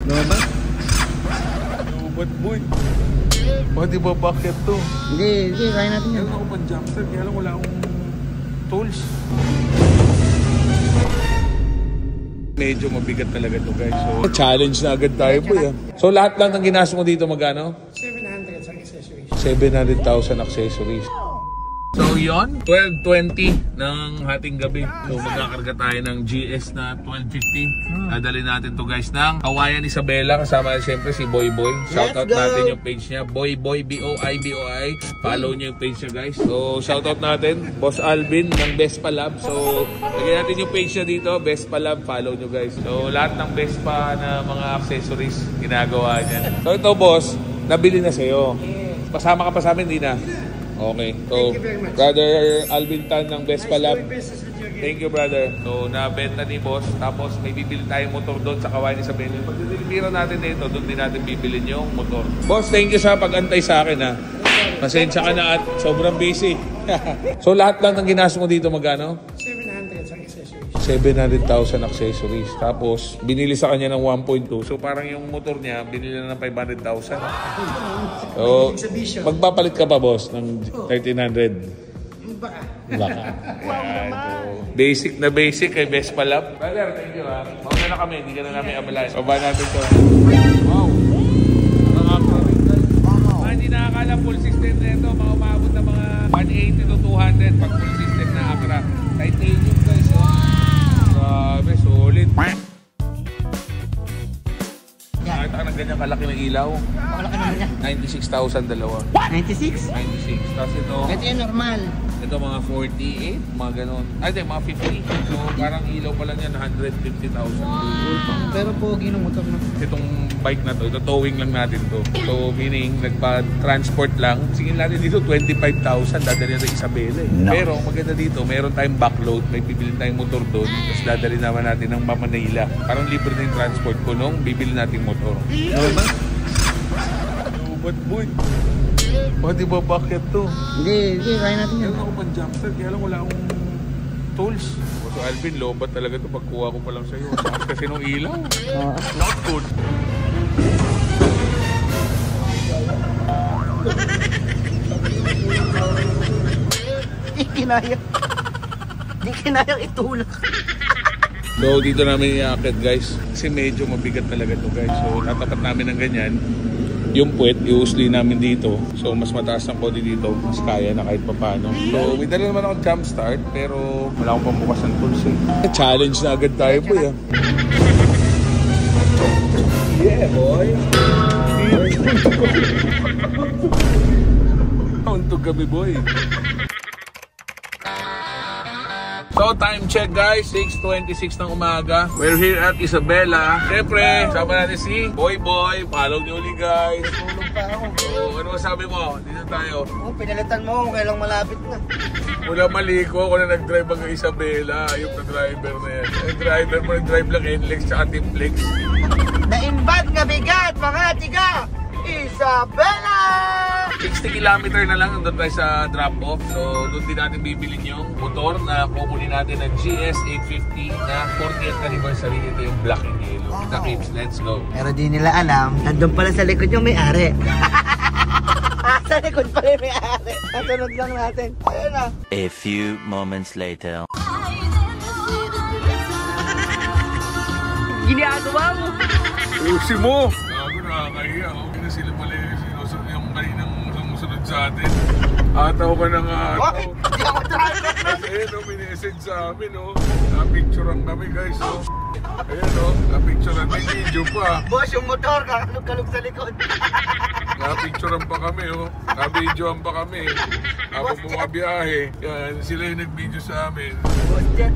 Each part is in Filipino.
Lobat? Lobat boy. Pwede ba bakit to? Hindi, kaya natin yan. Meron ako pang jumpstart, kaya lang wala akong tools. Medyo mabigat talaga to guys. So, challenge na agad tayo po yan. So lahat lang ng ginastos mo dito magkano? 700 sa accessories. 700,000 accessories. So yon, 12:20 ng hating gabi. So magkakarga tayo ng GS na 1250. Dadali natin to guys ng Kawayan Isabela. Kasama siyempre si Boy Boy. Shoutout natin yung page niya, Boy Boy B-O-I-B-O-I. Follow niyo yung page niya guys. So shoutout natin Boss Alvin ng Vespa Lab. So lagyan natin yung page niya dito, Vespa Lab. Follow niyo guys. So lahat ng Vespa na mga accessories ginagawa niya. So ito boss, nabili na sa'yo. Pasama ka pa sa amin, di na? Okay. So, Brother Alvin Tan ng Vespa Lab. Thank you, brother. So, nabenta ni boss. Tapos, may bibili tayong motor doon sa Kawayan Isabela. Pag dinilipira natin dito, doon din natin bibilin yung motor. Boss, thank you sa pag-antay sa akin, ha. Pasensya ka na at sobrang busy. So, lahat lang ng ginastos mo dito magkano? 700 sa accessories. 700,000 accessories. Tapos, binili sa kanya ng 1.2. So, parang yung motor niya, binili na ng 500,000. So, magpapalit ka pa, boss, ng 1,300. Baka. Ayan, so, basic na basic kay Vespa Lab. Brother, thank you, ha. Mauna na kami, hindi ka na namin amalay. Baba natin to. Wow. Hindi nakakala full system na ito. Mga umabot na mga 180 to 200 pag full system na Acura. Titanium guys. Grabe, solid. Nakita ka ng ganyan kalaki ng ilaw. Malaki naman yan. 96,000 dalawa. 96? 96. Tapos ito, Ito yung normal. ito mga 48, mga ganon. Ay, di, mga 50. So, parang ilaw pa lang yan, 150,000. Pero pogi ng motor na. Itong bike na to, ito towing lang natin to. So, meaning, nagpa-transport lang. Singin natin dito, 25,000. Dadali natin Isabela eh. No. Pero, maganda dito, meron tayong backload. May bibili tayong motor doon. Tapos, dadali naman natin ng Manila. Parang libre na yung transport ko nung bibili natin motor. Lobat? Lobat boy. Pwede ba bakit to? Hindi, kaya natin yan. Meron ako pang jumpstart, kaya lang wala akong tools. So Alvin, lobat talaga to pagkuha ko pa lang sa'yo. Saan kasi nung ilaw? Not good. Hindi kinaya. Hindi kinayang itulak. So dito namin i-akit guys. Kasi medyo mabigat talaga to guys. So tatapat namin ng ganyan. Yung puwet, i-usli namin dito. So, mas mataas ang body dito. Mas kaya na kahit papano. So, may dala naman ako jump start. Pero, wala akong pambukas ng tools eh. Challenge na agad tayo po yan. Yeah, boy! Untog kami, boy. So, time check guys, 6:26 ng umaga. We're here at Isabela. Siyempre, sama natin si Boy Boy. Follow niyo ulit guys. Tulog pa ako. So, ano masabi mo? Dito tayo. Pinalitan mo kung kailang malapit na. Mula maliko, ako na nag-drive hanggang Isabela. Ayop na driver na yan. Yung driver mo, nag-drive lang NLEX tsaka Timplex. Na-invad nga bigat, mga tiga! Isabela! 60 kilometer na lang doon tayo sa drop-off. So, doon din natin bibilin yung motor na kukunin natin ng GS 850 na 40th anniversary. Ito yung black and yellow. Kita Kips, let's go. Pero di nila alam, nandun pala sa likod yung may-ari. Sa likod pala yung may-ari. Nasunod lang natin. Ayun na. A few moments later. Ginagawa mo. Usi mo! Gago, nakakahiya. Hindi na sila pala yung kaninang sumusunod sa atin. Ataw ka na nga. Hindi ako driver. Ayun o, minessage sa amin o. Na-picturean kami guys o. Ayun o, na-picturean. May video pa. Boss, yung motor, kakalog-kalog sa likod. Na-picturean pa kami o. Na-videoan pa kami. Habang bumabiyahe. Yan, sila yung nag-video sa amin. Boss, dyan,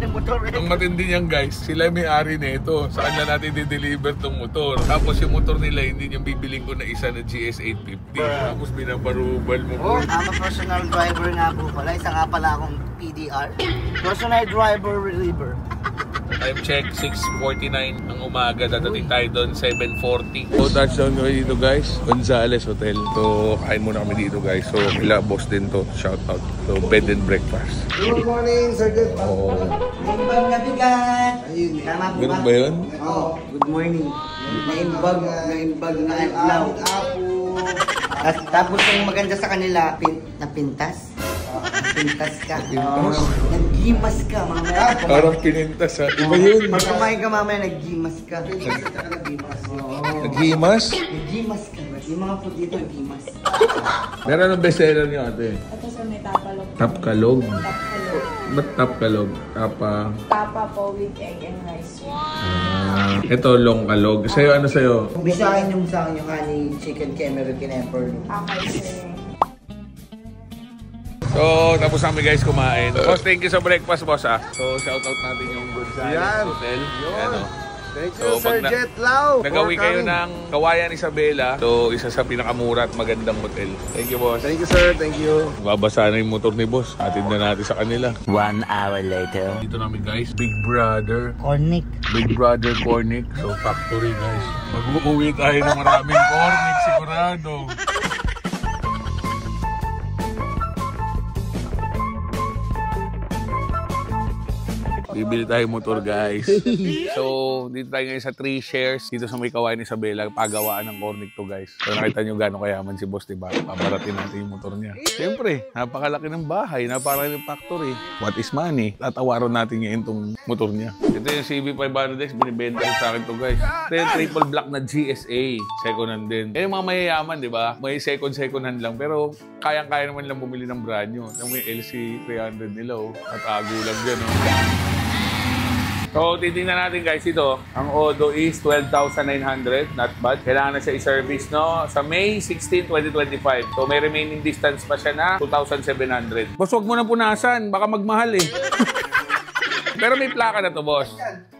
yung motor. Ang matindi niyan guys, sila may ari nito. Saan na natin di-deliver tong motor. Tapos yung motor nila, hindi yung bibiling ko na isa na GS 850. Tapos binabarubal mo. Oh, I'm a personal driver nga po pala. Isa nga pala akong PDR. Personal driver reliever. Time check, 6:49 ang umaga. Dadating tayo doon, 7:40. So touchdown kami dito guys, Gonzales Hotel. So kain muna kami dito guys. So kila boss din to, shout out. So bed and breakfast. Good morning, sir. Good Oo. Limbang na bigat. Ayun, tama po ba? Ganun ba yun? Oo, good morning. Naimbag na adlaw. Tapos yung maganda sa kanila, napintas. Pintas ka. Pintas? Nag-gimas ka mamaya. Parang pinintas ha. Iba yun. Pag kumain ka mamaya, nag-gimas ka. Naghimas? Nag-gimas ka. Yung mga food dito, nag-gimas. Meron ang bestseller niyo ate? Ito sa may tapalog. Tapkalog. Tapalog. Ba't tapkalog? Tapa po with egg and rice. Ito, longkalog. Sa'yo, ano sa'yo? Bisahin yung sa akin yung honey chicken American Emperor. Okay, sir. So, tapos kami guys kumain. Boss, thank you sa breakfast, boss ah. So, shoutout natin yung Gonzales Hotel. Ano? Thank you, So, Sir pag Jet Lau. Nagawi kayo ng Kawayan Isabela. So, isa sa pinakamura at magandang hotel. Thank you, boss. Thank you, sir. Thank you. Babasa na yung motor ni boss. Atid na natin sa kanila. 1 hour later. Dito namin guys, Big Brother. Cornic. Big Brother Cornic. So, factory guys. Mag-uuwi tayo ng maraming Cornic, sigurado. Bibili tayo motor guys. So, dito tayo ngayon sa 3 shares dito sa may Kawayan Isabela, pagawaan ng Cornic to guys. So, nakita nyo gano'ng kayaman si boss, diba? Pabaratin natin yung motor niya. Siyempre, napakalaki ng bahay, napakalaki ng factory. What is money? Tatawaran natin ngayon itong motor niya. Ito yung CB500X, binibenta ko sa akin to guys. Ito yung triple black na GSA, second hand din. Eh, yung mga mayayaman, diba? May second hand lang, pero kayang-kaya naman lang bumili ng brand new. Yung may LC300 nila, oh. At ago lang dyan, oh. So, titingnan natin guys ito. Ang Odo is 12,900. Not bad. Kailangan na siya i-service, no? Sa May 16, 2025. So, may remaining distance pa siya na 2,700. Boss, huwag mo na punasan. Baka magmahal eh. Pero may plaka na to, boss.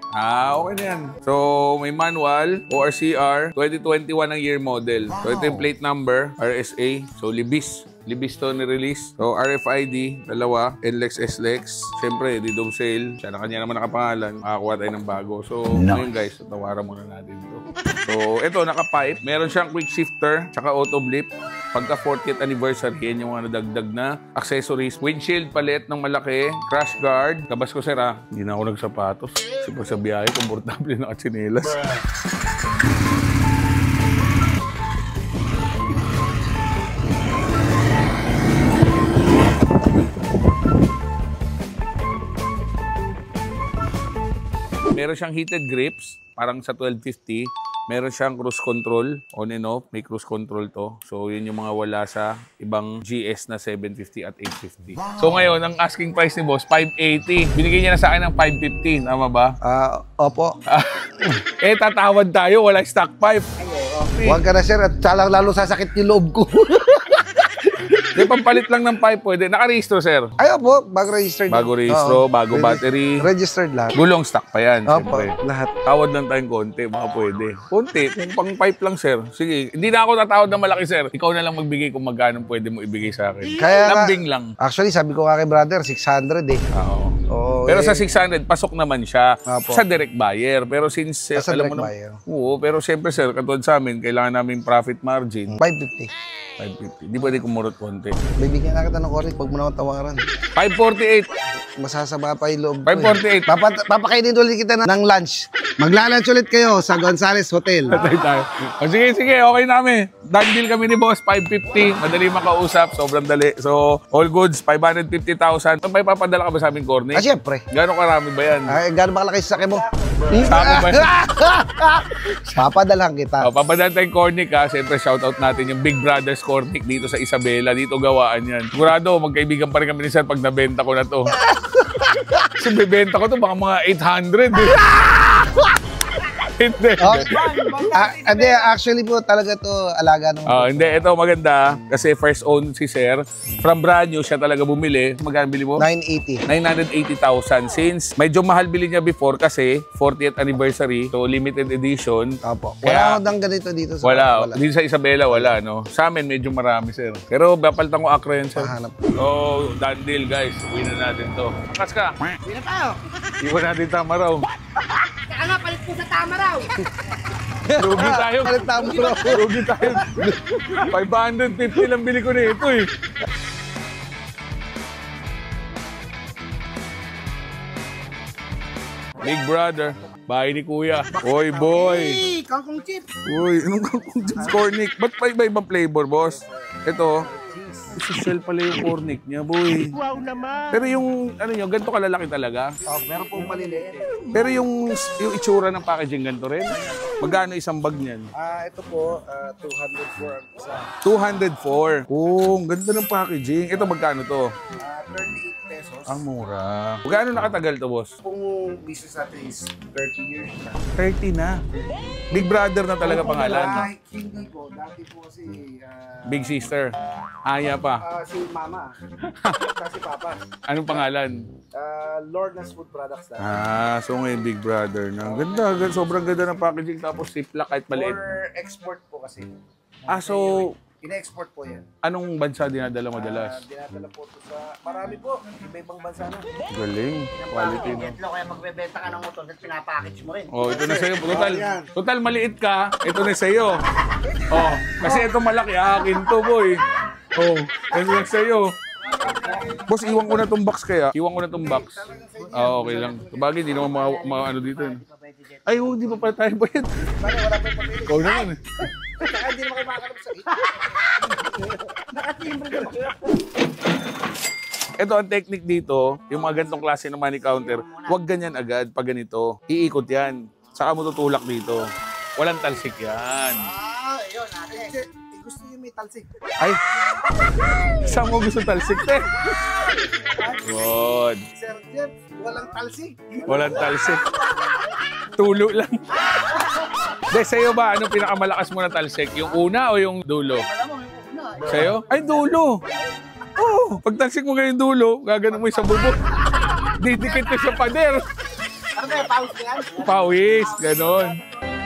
Okay na yan. So, may manual, ORCR, 2021 ang year model. So, ito yung plate number, RSA. So, libis. Libis to ni-release. So, RFID, dalawa. NLEX, SLEX. Siyempre, D-Dove sale. Siya na kanya naman nakapangalan. Makakuha tayo ng bago. So, ngayon guys, tawaran muna natin ito. So, ito, naka-pipe. Meron siyang quick shifter, tsaka auto blip. Pagka 40th anniversary, yan yung mga nadagdag na accessories. Windshield palit ng malaki. Crash guard. Labas ko, sir, ah. Hindi na ako nagsapatos. Kasi pag sa biyahe, komportable na katsinelas. Meron siyang heated grips, parang sa 1250. Meron siyang cruise control, on and off. May cruise control to. So, yun yung mga wala sa ibang GS na 750 at 850. So, ngayon, ang asking price ni boss, 580. Binigay niya na sa akin ng 515. Tama ba? Opo. Tatawad tayo. Wala stock pipe. Huwag ka na, sir. At lalo sasakit yung loob ko. Di, pampalit lang ng pipe pwede. Naka-registro, sir? Ay, opo. Bago registered. Bago registro, bago battery. Registered lahat. Gulong stock pa yan, Opo, siyempre. lahat. Tawad lang tayong konti, baka pwede. Konti, kung pang pipe lang, sir. Sige, hindi na ako tatawad ng malaki, sir. Ikaw na lang magbigay kung magkano pwede mo ibigay sa akin. Kaya lambing lang. Actually, sabi ko nga kay brother, 600 eh. Oo. Oo, Pero sa 600, pasok naman siya Apo. sa direct buyer. Pero since, sa alam direct mo buyer. Oo, pero siyempre, sir, katulad sa amin, kailangan namin profit margin. 550. 550. Di pwede kumurot konti. Bibigyan na kita ng korek pag mo na tawaran. 548. Masasama pa yung loob ko. 548. Papakainin ulit kita ng lunch. Magla-lunch ulit kayo sa Gonzales Hotel. Patay tayo. O, sige, okay namin. Done deal kami ni boss, 550. Madali makausap, sobrang dali. So, all goods, 550,000. May papadala ka ba sa aming corner? Siyempre. Gano'ng karami ba yan? Ay, gano'n ba kalaki sa sakya mo? Sabi ba yan? Papadalhan kita. O, papadala tayong Cornic ha. Siyempre, shoutout natin yung Big Brothers Cornic dito sa Isabela. Dito gawaan yan. Sigurado, magkaibigan pa rin kami ni sir pag nabenta ko na to. Kasi bibenta ko to baka mga 800 eh. Hindi. Hindi, actually po talaga to alaga nung... Hindi, ito maganda kasi first own si sir. From brand new, siya talaga bumili. Magkano bili mo? 980. 980,000. Since medyo mahal bili niya before kasi 40th anniversary, so limited edition. Opo. Kaya- Wala akong ganito dito sa... Wala. Dito sa Isabela, wala, no? Sa amin, medyo marami, sir. Pero bapalitan ko Acre yan, sir. Mahanap. So, done deal, guys. Uwi na natin to. Akas ka. Hindi na tayo. Iwan natin tama raw. Kaya nga, palit po sa tama raw. Lugi tayo. Palit tama raw. Lugi tayo. 550 lang bili ko na ito, eh. Big brother. Bahay ni kuya. Oy, boy. Hey, kangkong chip. Uy, anong kangkong chips cornic? Ba't pa iba-ibang flavor, boss? Ito, isisell pala yung cornic niya, boy. Wow naman. Pero yung, ano nyo, ganito kalalaki talaga? Oh, meron pong maliliit. Pero yung itsura ng packaging ganito rin? Magkano isang bag niyan? Ito po, 204 ang isa. 204. Oh, ang ganda ng packaging. Ito magkano to? 38 pesos. Ang mura. Magkano nakatagal to, boss? Kung business natin is 30 years na. 30 na. Big brother na talaga pangalan. Hindi po, dati po kasi Big sister. Aya pa. si Mama. Kasi Papa. Anong pangalan? Lorna's Food Products dati. So ngayon Big Brother na. Ganda, sobrang ganda ng packaging tapos ziplock kahit maliit. For export po kasi. So Ina-export po yan. anong bansa dinadala madalas? Dinadala po ito sa marami po. Iba-ibang bansa na. Galing. Quality no. Itlo kaya magbebenta ka ng utol at pinapackage mo rin. Oh, ito na sa'yo. Total maliit ka. Ito na sa'yo. Oh, kasi ito malaki. Akin to, boy. Oh, ito na sa'yo. Boss, iwan ko na tong box kaya. Iwan ko na tong box. Okay lang. Sabagay, hindi naman ano dito. Ay, hindi pa pala tayo bayad. Ikaw naman eh. Saka hindi naman kayo makakalap sa Nakatimbre naman. Ito ang technique dito, yung mga ganitong klase ng money counter, huwag ganyan agad pag ganito. Iikot yan. Saka mo tutulak dito. Walang talsik yan. Yun, ate. Gusto niyo may talsik. Ay! Saan mo gusto talsik, te? Good. Sir Jeff, walang talsik. Walang talsik. Tulo lang. De, sa'yo ba, anong pinakamalakas mo na talsik? Yung una o yung dulo? Sa'yo? Ay, dulo! Oh, pag talsik mo ganyan dulo, gaganon mo yung sa bubok. Didikit ko sa pader. Ano ba, pawis na yan? Pawis, ganon.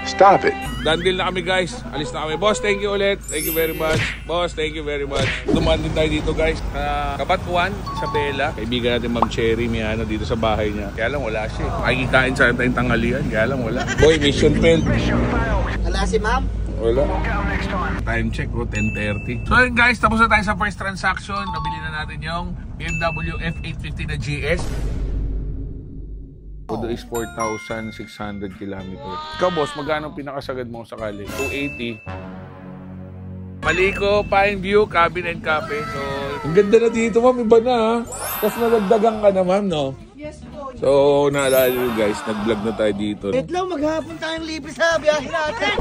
Stop it. Done deal na kami guys. Alis na kami. Boss, thank you ulit. Thank you very much. Boss, thank you very much. Dumaan din tayo dito guys. Kabatuan, Isabela. Kaibigan natin Ma'am Cherry, Miana dito sa bahay niya. Kaya lang wala siya. Makikikain sa tayong tanghalian. Kaya lang wala. Boy, mission failed. Wala si ma'am? Wala. Time check, 10:30. So yun guys, tapos na tayo sa first transaction. Nabili na natin yung BMW F850 na GS. Todo is 4,600 kilometers. Ikaw boss, magkano pinakasagad mo sakali? 280. Maliko, Pine View, Cabin and Cafe. So, ang ganda na dito ma'am, iba na ha. Tapos nadagdagan ka na ma'am, no? Yes po. So, naalala nyo guys, nag-vlog na tayo dito. Wait lang, maghapon tayong libre sa biyahe natin.